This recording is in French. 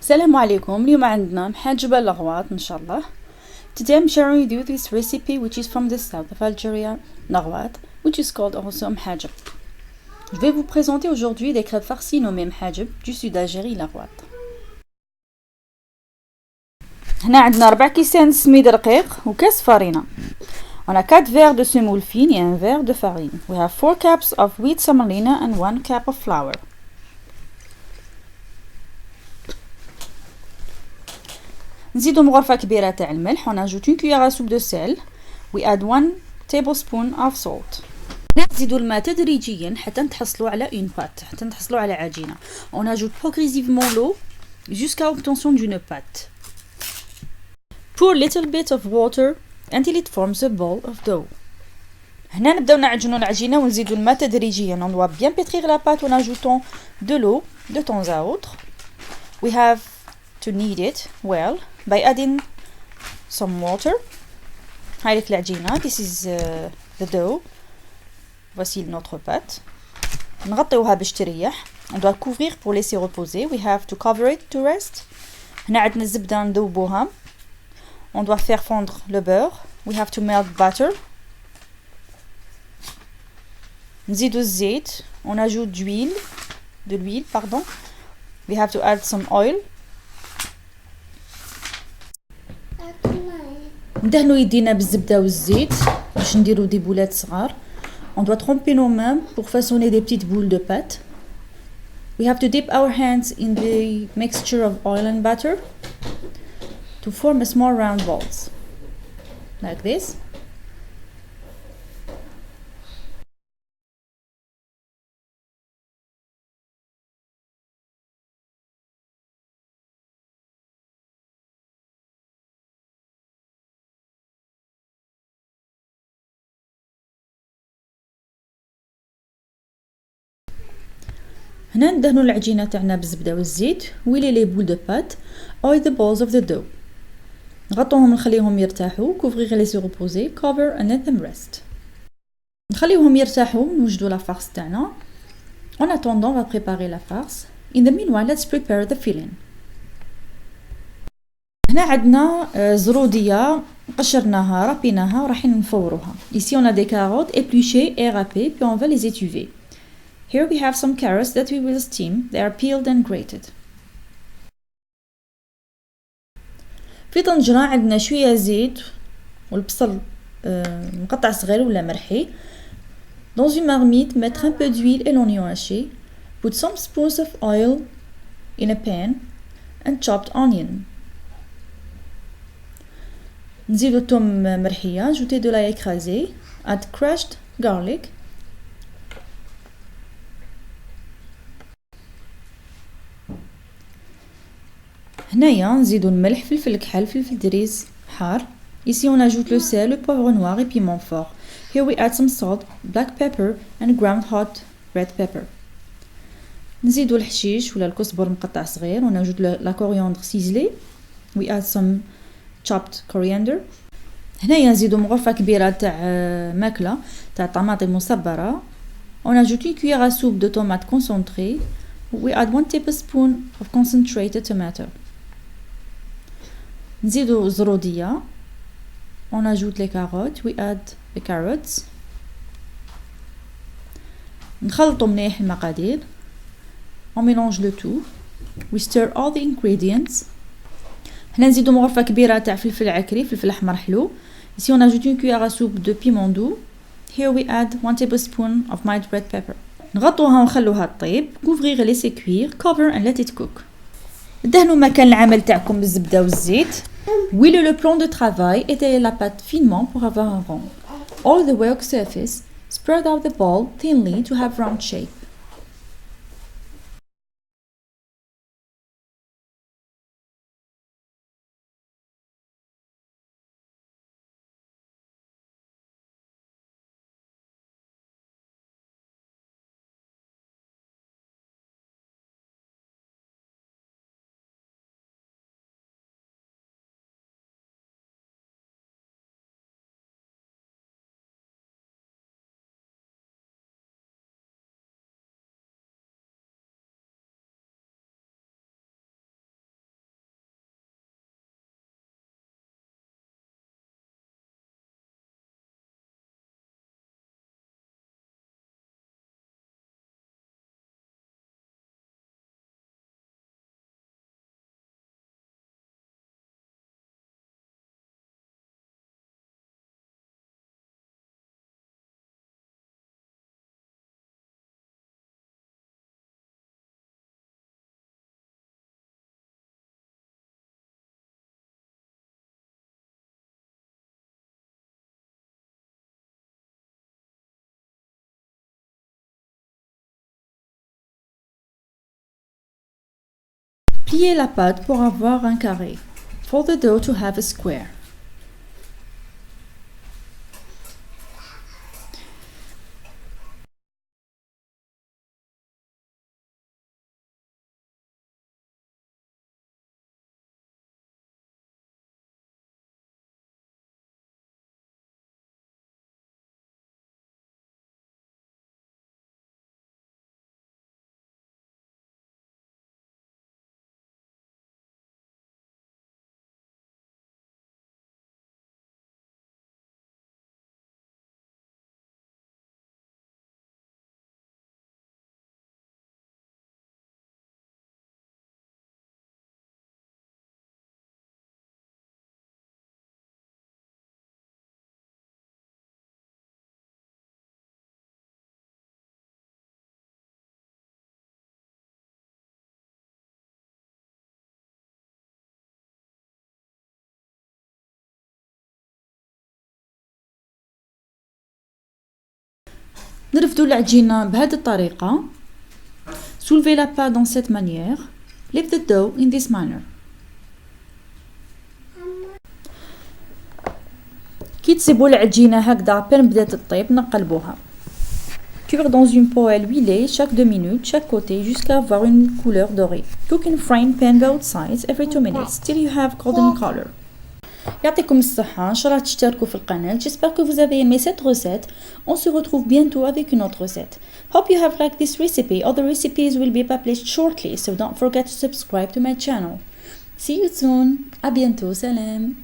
السلام عليكم. اليوم عندنا محاجبة لغواط إن شاء الله. Today I'm sharing with you this recipe which is from the south of Algeria, Narwat, which is called also محاجب. Je vais vous présenter aujourd'hui des crêpes farcies nommées محاجب du sud d'Algérie, Narwat. هنا عندنا 4 كيسان سميد رقيق وكاس فرينة. On a 4 verres de semoule fine et un verre de farine. We have 4 cups of wheat semolina and 1 cup of flour. نزيدو مغرفة كبيرة تاع الملح. On ajoute une cuillère à soupe de sel. We add 1 tablespoon of salt. نزيدو الماء تدريجيا حتى نتحصلوا على une pâte، حتى نتحصلوا على عجينة. On ajoute progressivement l'eau jusqu'à obtention d'une pâte. Pour little bit of water until it forms a ball of dough. هنا نبداو نعجنوا العجينة ونزيدو الماء تدريجيا. On doit bien pétrir la pâte en ajoutant de l'eau de temps à autre. We have to knead it well by adding some water. هاي العجينة. This is the dough. Voici notre pâte. نغطيوها باش تريح. On doit couvrir pour laisser reposer. We have to cover it to rest. هنا عندنا الزبدة نذوبوها. On doit faire fondre le beurre. We have to melt butter. نزيدو الزيت. On ajoute de l'huile, pardon. We have to add some oil. ندهنو يدينا بالزبدة والزيت باش نديرو دي بولات صغار. On doit tremper nos mains pour façonner des petites boules de pâte. We have to dip our hands in the mixture of oil and butter to form a small round balls, like this. هنا ندهنو العجينة تاعنا بالزبدة والزيت. ويلي لي بول دو بات or the balls of the dough. نغطوهم نخليهم يرتاحوا. couvrir et laisser reposer. cover and let them rest. نخليوهم يرتاحوا نوجدو لا farce تاعنا. En attendant, on va préparer la farce. In the meanwhile, let's prepare the filling. هنا عندنا زرودية قشرناها ربيناها وراحين نفوروها. Ici on a des carottes épluchées et râpées puis on va les étuver. Here we have some carrots that we will steam. They are peeled and grated. في طنجرة عندنا شوية زيت والبصل مقطع صغير ولا مرحي. Dans une marmite, mettre un peu d'huile et l'oignon haché. Put some spoons of oil in a pan and chopped onion. نزيدو الثوم مرحية. Ajouter de l'ail écrasé. Add crushed garlic. هنايا نزيدو الملح فلفل كحل فلفل دريس حار. Ici on ajoute le sel, le poivre noir et piment fort. Here we add some salt, black pepper and ground hot red pepper. نزيدو الحشيش ولا الكزبر مقطع صغير. On ajoute la coriandre ciselée. We add some chopped coriander. هنايا نزيدو مغرفة كبيرة تاع ماكلة تاع طماطم مصبرة. On ajoute une cuillère à soupe de tomate concentrée. We add 1 tablespoon of concentrated tomato. نزيدو الزرودية. On ajoute les carottes. We add the carrots. نخلطو مليح المقادير. On mélange le tout. We stir all the ingredients. هنا نزيدو مغرفة كبيرة تاع فلفل عكري فلفل أحمر حلو. Ici on ajoute une cuillère à soupe de piment doux. Here we add 1 tablespoon of mild red pepper. نغطوها ونخلوها تطيب. couvrir et laisser cuire. cover and let it cook. دهنوا مكان العمل تاعكم بالزبدة والزيت. Huilez le plan de travail. Étalez la pâte finement pour avoir un rond. All the work surface. Spread out the ball thinly to have round shape. Pliez la pâte pour avoir un carré. Fold the dough to have a square. نرفدو العجينة بهذه الطريقة. Soulevez la pâte dans cette manière. Lift the dough in this manner. كي تسيبوا العجينة هكذا بين بدات تطيب نقلبوها. Cuire dans une poêle huilée chaque 2 minutes chaque côté jusqu'à avoir une couleur dorée. Cook in frying pan both sides every 2 minutes till you have golden color. يعطيكم الصحة. إن شاء الله تشتركوا في القناة. J'espère que vous avez aimé cette recette. On se retrouve bientôt avec une autre recette. Hope you have liked this recipe. Other recipes will be published shortly, so don't forget to subscribe to my channel. See you soon. À bientôt. Salam.